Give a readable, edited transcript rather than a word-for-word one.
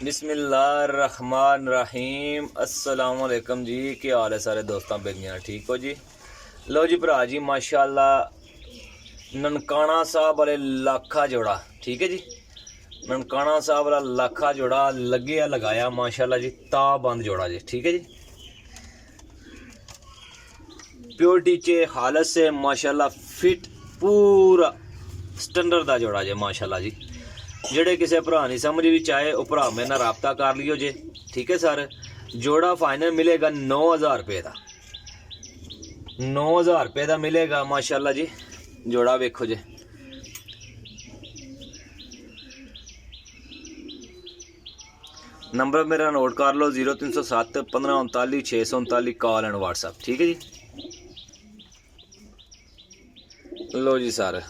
बिस्मिल्लाहिर्रहमानिर्रहीम अस्सलाम वालेकुम जी। क्या हाल है सारे दोस्तों बेगियां, ठीक हो जी? लो जी भरा जी, माशाल्लाह ननकाना साहब वाले लाखा जोड़ा, ठीक है जी। ननकाना साहब वाला लाखा जोड़ा लगे लगाया माशाल्लाह जी, ताबंद जोड़ा जी, ठीक है जी। प्योरिटी चे हालत से माशाल्लाह फिट पूरा स्टैंडर्ड का जोड़ा जी माशाल्लाह जी। ਜਿਹੜੇ ਕਿਸੇ ਭਰਾ नहीं समझ भी चाहे वो भरा मेरे नाल रबता कर लियो जे, ठीक है सर। जोड़ा फाइनल मिलेगा 9000 रुपये का, 9000 रुपये का मिलेगा माशाल्लाह जी। जोड़ा वेखो जे, नंबर मेरा नोट कर लो 0307 1539 639, कॉल एंड व्हाट्सअप, ठीक है जी। लो जी सर।